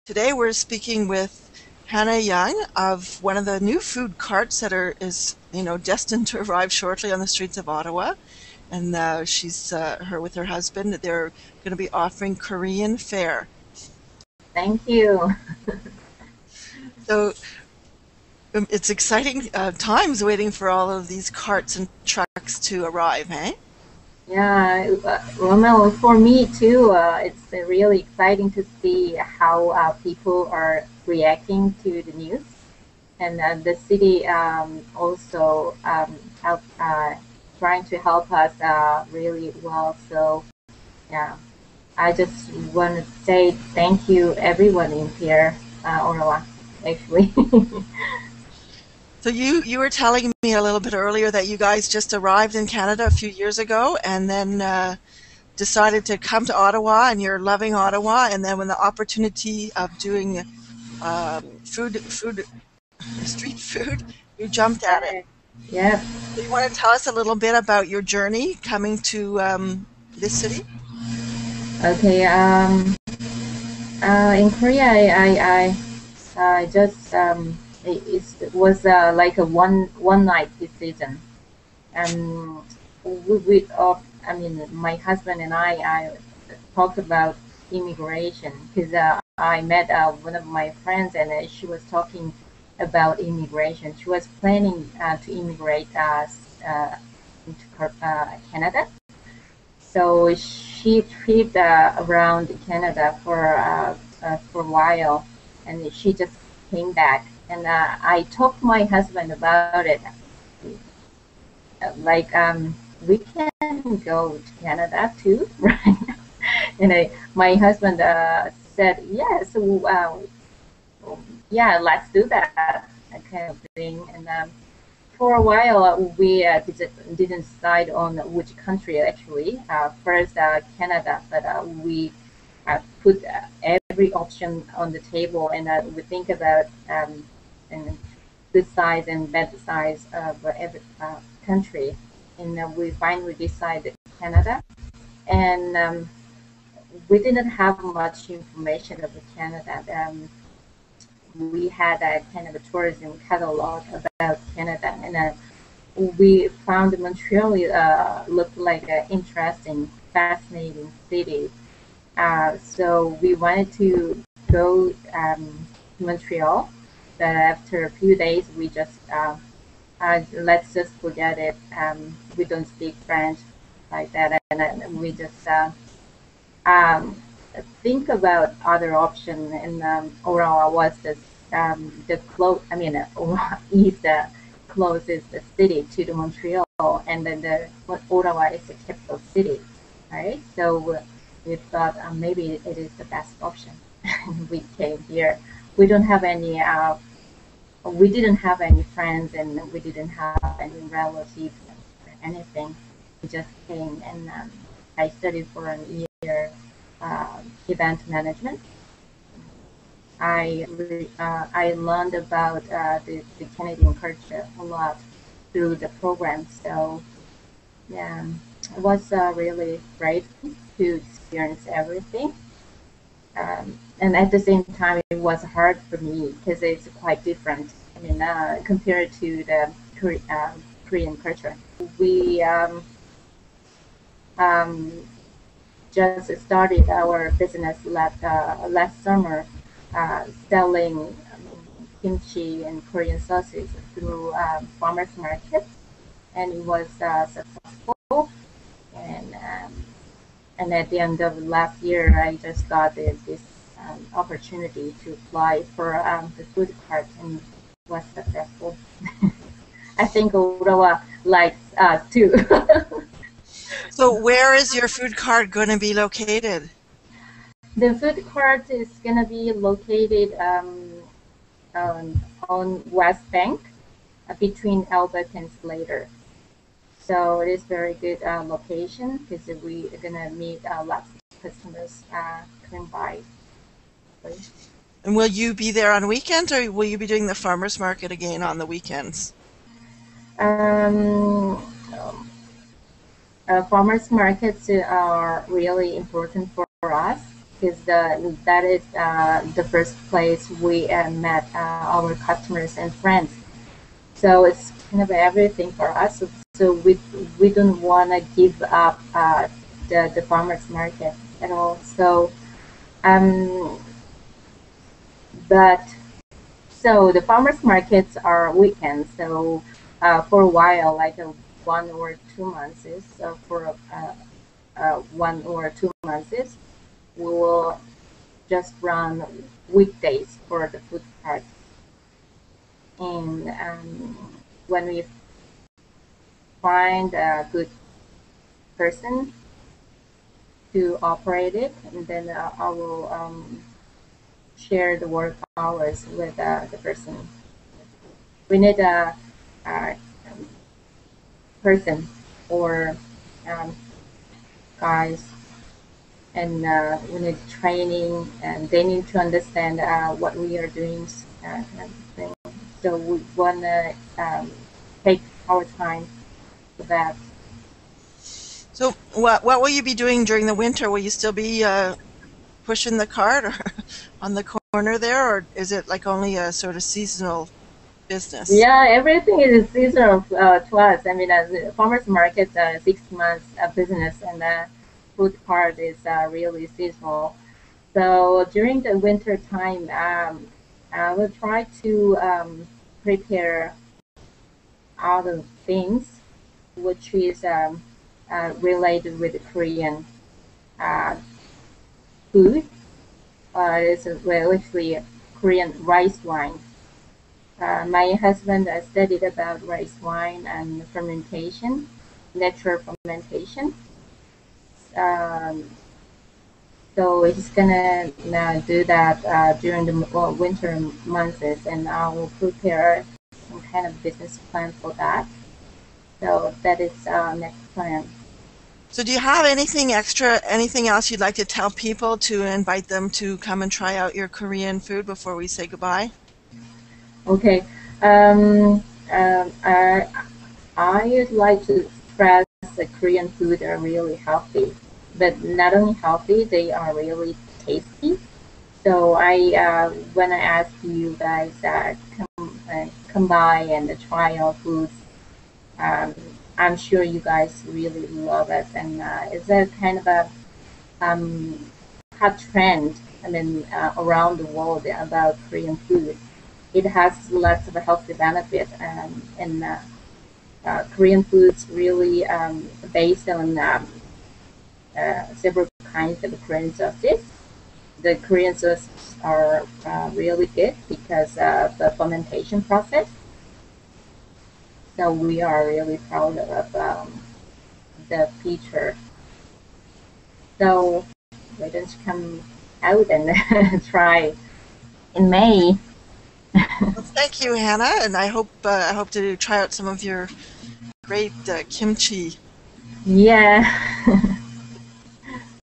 Today we're speaking with Hana Young of one of the new food carts that is destined to arrive shortly on the streets of Ottawa. And she's her with her husband. They're going to be offering Korean fare. Thank you. So it's exciting times waiting for all of these carts and trucks to arrive, eh? Yeah, well, for me too, it's really exciting to see how people are reacting to the news, and the city also help, trying to help us really well. So yeah, I just want to say thank you everyone in here, Orla, actually. So you were telling me a little bit earlier that you guys just arrived in Canada a few years ago, and then decided to come to Ottawa, and you're loving Ottawa. And then when the opportunity of doing food, street food, you jumped at it. Right. Yeah. So you want to tell us a little bit about your journey coming to this city? Okay. In Korea, I just it was like a one night decision. I mean, my husband and I talked about immigration because I met one of my friends and she was talking about immigration. She was planning to immigrate into Canada. So she tripped around Canada for a while, and she just came back. And I talked to my husband about it. Like, we can go to Canada too, right? And my husband said, yes, yeah, let's do that, kind of thing. And for a while, we didn't decide on which country actually. First, Canada, but we put every option on the table, and we think about and good size and bad size of every country, and we finally decided Canada. And we didn't have much information about Canada. We had a kind of a tourism catalog about Canada, and we found Montreal looked like an interesting, fascinating city. So we wanted to go to Montreal, but after a few days, we just let's just forget it. We don't speak French like that, and we just um, think about other option. And Ottawa was the close. I mean, Ottawa is the closest city to the Montreal, and then Ottawa is the capital city, right? So we thought maybe it is the best option. We came here. We don't have any. We didn't have any friends, and we didn't have any relatives or anything. We just came, and I studied for an year event management. I learned about the Canadian culture a lot through the program. So yeah, it was really great to experience everything. And at the same time, it was hard for me because it's quite different. I mean, compared to the Korean culture, we um, just started our business last summer, selling kimchi and Korean sauces through farmers market, and it was successful. And and at the end of last year, I just got this opportunity to apply for the food cart and was successful. I think Ottawa likes us too. So where is your food cart going to be located? The food court is gonna be located on West Bank between Albert and Slater. So it is very good location because we are gonna meet lots of customers coming by. And will you be there on weekends, or will you be doing the farmers market again on the weekends? Um, farmers markets are really important for us because that is the first place we met our customers and friends. So it's kind of everything for us. So we don't want to give up the farmers market at all. So um, but so the farmers markets are weekends. So for a while, like 1 or 2 months, is for 1 or 2 months, we will just run weekdays for the food cart. And when we find a good person to operate it, and then I will share the work hours with the person. We need a person or um, guys, and we need training, and they need to understand what we are doing. Kind of thing. So we want to take our time for that. So what will you be doing during the winter? Will you still be pushing the cart or on the corner there, or is it like only a sort of seasonal business? Yeah, everything is seasonal to us. I mean, as a farmers market, 6 months business, and the food part is really seasonal. So during the winter time, I will try to prepare other things which is related with Korean uh, food. It's well, actually Korean rice wine. My husband studied about rice wine and fermentation, natural fermentation. Um, so he's gonna do that during the winter months, and I will prepare some kind of business plan for that. So that is next plan. So do you have anything extra, anything else you'd like to tell people to invite them to come and try out your Korean food before we say goodbye? Okay. Um, um, I, I would like to stress that Korean food are really healthy, but not only healthy, they are really tasty. So when I ask you guys come by and try our foods, um, I'm sure you guys really love it, and it's a kind of a um, hot trend. I mean, around the world about Korean food. It has lots of healthy benefit, and Korean foods really based on several kinds of Korean sauces. The Korean sauces are really good because of the fermentation process. So we are really proud of the feature. So why don't you come out and try in May? Well, thank you, Hannah, and I hope to try out some of your great kimchi. Yeah.